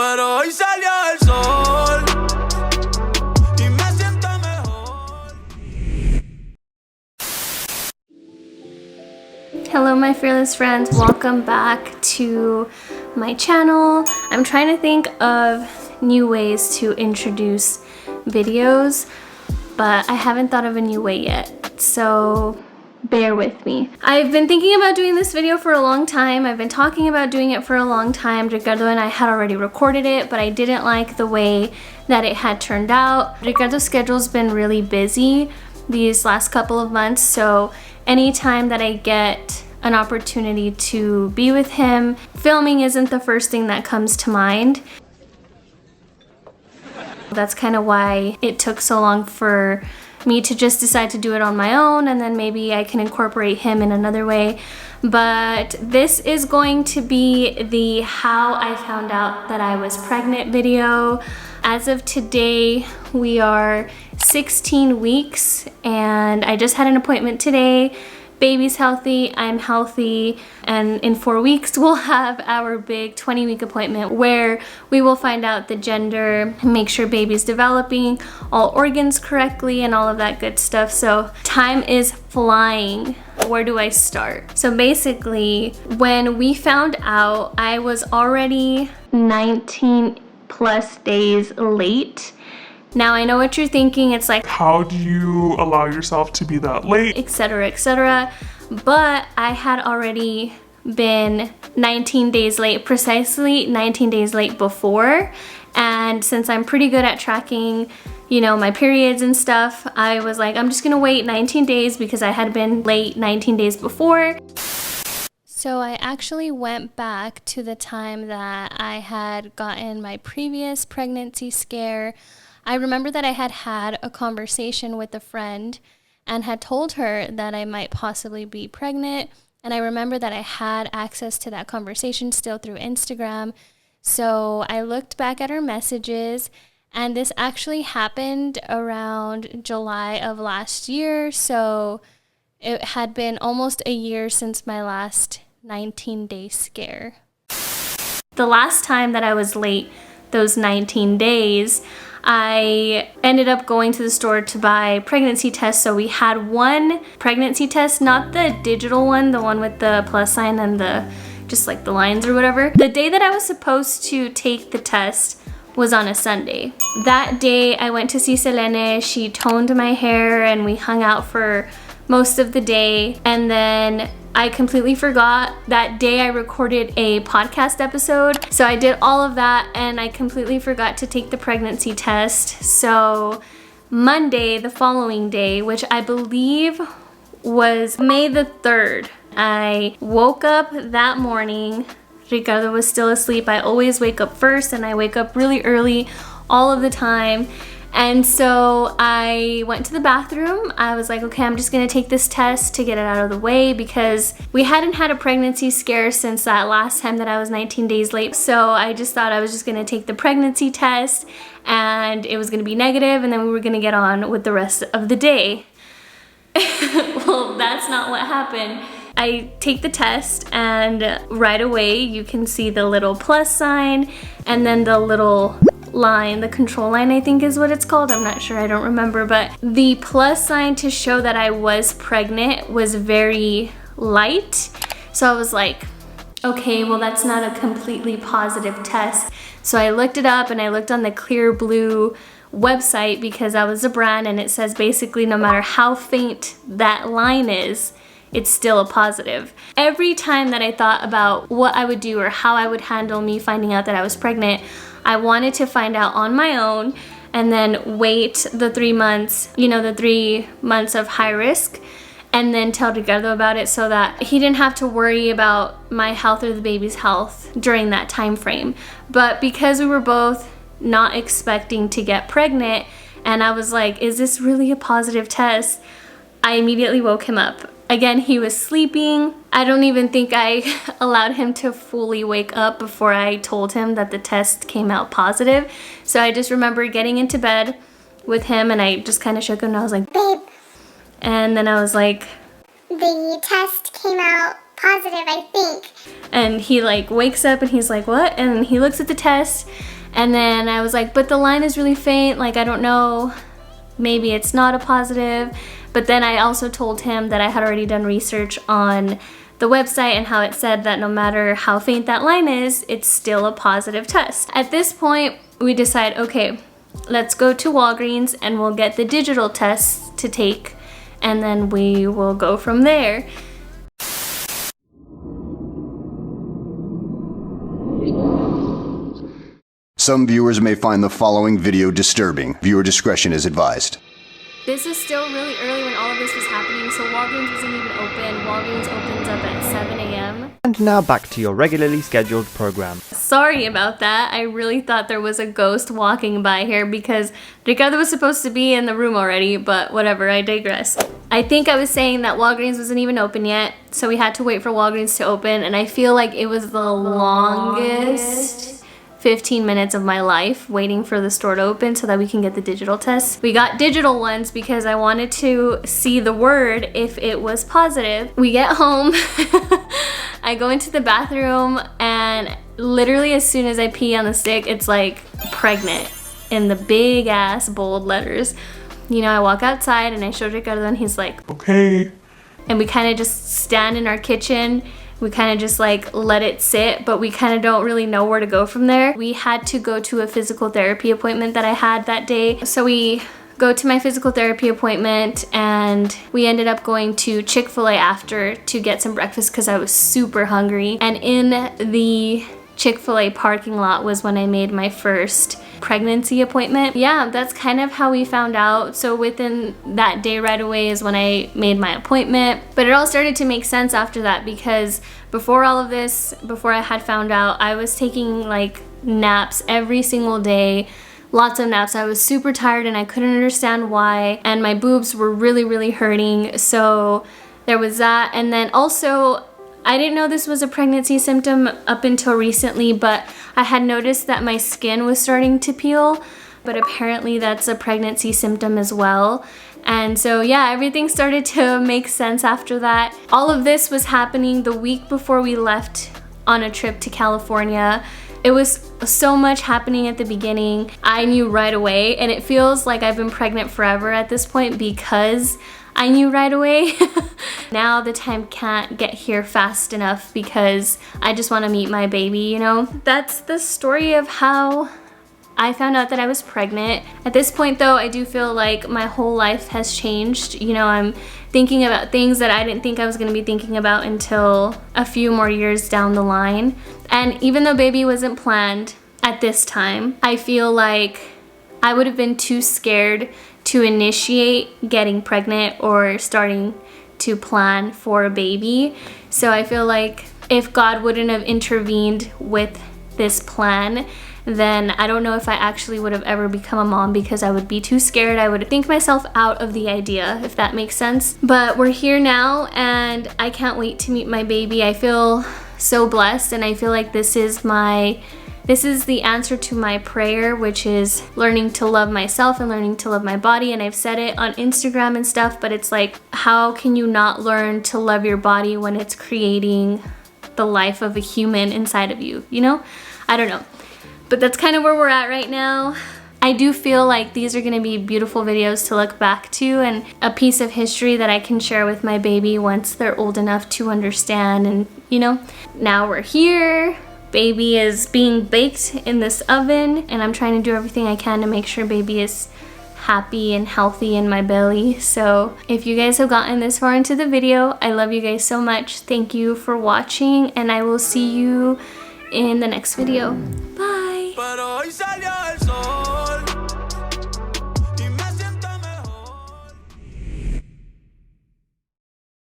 pero hoy salió el sol y me siento mejor. Hello my fearless friends, welcome back to my channel. I'm trying to think of new ways to introduce videos, but I haven't thought of a new way yet, so bear with me. I've been thinking about doing this video for a long time. I've been talking about doing it for a long time. Ricardo and I had already recorded it, but I didn't like the way that it had turned out. Ricardo's schedule's been really busy these last couple of months, so anytime that I get an opportunity to be with him, filming isn't the first thing that comes to mind. That's kind of why it took so long for me to just decide to do it on my own, and then maybe I can incorporate him in another way. But this is going to be the how I found out that I was pregnant video. As of today, we are 16 weeks and I just had an appointment today. Baby's healthy, I'm healthy, and in 4 weeks we'll have our big 20-week appointment where we will find out the gender, make sure baby's developing all organs correctly and all of that good stuff. So time is flying. Where do I start? So basically, when we found out, I was already 19 plus days late. Now I know what you're thinking, it's like, how do you allow yourself to be that late? Etc., etc. But I had already been 19 days late, precisely 19 days late before. And since I'm pretty good at tracking, you know, my periods and stuff, I was like, I'm just gonna wait 19 days because I had been late 19 days before. So I actually went back to the time that I had gotten my previous pregnancy scare. I remember that I had had a conversation with a friend and had told her that I might possibly be pregnant. And I remember that I had access to that conversation still through Instagram. So I looked back at her messages, and this actually happened around July of last year. So it had been almost a year since my last 19-day scare. The last time that I was late, those 19 days, I ended up going to the store to buy pregnancy tests. So we had one pregnancy test, not the digital one, the one with the plus sign and the just like the lines or whatever. The day that I was supposed to take the test was on a Sunday. That day I went to see Selene. She toned my hair and we hung out for most of the day, and then I completely forgot. That day I recorded a podcast episode, so I did all of that and I completely forgot to take the pregnancy test. So Monday, the following day, which I believe was May the 3rd, I woke up that morning. Ricardo was still asleep. I always wake up first and I wake up really early all of the time. And so I went to the bathroom. I was like, okay, I'm just gonna take this test to get it out of the way because we hadn't had a pregnancy scare since that last time that I was 19 days late. So I just thought I was just gonna take the pregnancy test and it was gonna be negative and then we were gonna get on with the rest of the day. Well, that's not what happened. I take the test and right away you can see the little plus sign and then the little line, the control line I think is what it's called, I'm not sure, I don't remember, but the plus sign to show that I was pregnant was very light. So I was like, okay, well that's not a completely positive test. So I looked it up and I looked on the Clear Blue website because that was a brand, and it says basically no matter how faint that line is, it's still a positive. Every time that I thought about what I would do or how I would handle me finding out that I was pregnant, I wanted to find out on my own and then wait the 3 months, you know, the 3 months of high risk, and then tell Ricardo about it so that he didn't have to worry about my health or the baby's health during that time frame. But because we were both not expecting to get pregnant and I was like, is this really a positive test? I immediately woke him up. Again, he was sleeping. I don't even think I allowed him to fully wake up before I told him that the test came out positive. So I just remember getting into bed with him and I just kind of shook him and I was like, babe. And then I was like, the test came out positive, I think. And he like wakes up and he's like, what? And he looks at the test And then I was like, but the line is really faint, like I don't know, maybe it's not a positive. But then I also told him that I had already done research on the website and how it said that no matter how faint that line is, it's still a positive test. At this point, we decide, okay, let's go to Walgreens and we'll get the digital tests to take, and then we will go from there. Some viewers may find the following video disturbing. Viewer discretion is advised. This is still really early when all of this was happening, so Walgreens wasn't even open. Walgreens opens up at 7 a.m. And now back to your regularly scheduled program. Sorry about that. I really thought there was a ghost walking by here because Ricardo was supposed to be in the room already, but whatever, I digress. I think I was saying that Walgreens wasn't even open yet, so we had to wait for Walgreens to open, and I feel like it was the longest 15 minutes of my life waiting for the store to open so that we can get the digital tests. We got digital ones because I wanted to see the word if it was positive. We get home, I go into the bathroom, and literally as soon as I pee on the stick, it's like pregnant in the big ass bold letters. You know, I walk outside and I showed Ricardo and he's like, Okay. and we kind of just stand in our kitchen. We kind of just like let it sit, but we kind of don't really know where to go from there. We had to go to a physical therapy appointment that I had that day. So we go to my physical therapy appointment and we ended up going to Chick-fil-A after to get some breakfast because I was super hungry. And in the Chick-fil-A parking lot was when I made my first pregnancy appointment. Yeah, that's kind of how we found out. So within that day right away is when I made my appointment. But it all started to make sense after that because before all of this, before I had found out, I was taking like naps every single day. Lots of naps. I was super tired and I couldn't understand why. And my boobs were really, really hurting. So there was that. And then also, I didn't know this was a pregnancy symptom up until recently, but I had noticed that my skin was starting to peel, but apparently that's a pregnancy symptom as well. And so yeah, everything started to make sense after that. All of this was happening the week before we left on a trip to California. It was so much happening at the beginning. I knew right away, and it feels like I've been pregnant forever at this point because I knew right away. Now the time can't get here fast enough because I just want to meet my baby, you know? That's the story of how I found out that I was pregnant. At this point though, I do feel like my whole life has changed. You know, I'm thinking about things that I didn't think I was going to be thinking about until a few more years down the line. And even though baby wasn't planned at this time, I feel like I would have been too scared to initiate getting pregnant or starting to plan for a baby. So I feel like if God wouldn't have intervened with this plan, then I don't know if I actually would have ever become a mom because I would be too scared. I would think myself out of the idea, if that makes sense. But we're here now and I can't wait to meet my baby. I feel so blessed and I feel like this is the answer to my prayer, which is learning to love myself and learning to love my body. And I've said it on Instagram and stuff, but it's like, how can you not learn to love your body when it's creating the life of a human inside of you, you know? I don't know. But that's kind of where we're at right now. I do feel like these are gonna be beautiful videos to look back to and a piece of history that I can share with my baby once they're old enough to understand. And you know, now we're here. Baby is being baked in this oven and I'm trying to do everything I can to make sure baby is happy and healthy in my belly. So if you guys have gotten this far into the video, I love you guys so much. Thank you for watching and I will see you in the next video.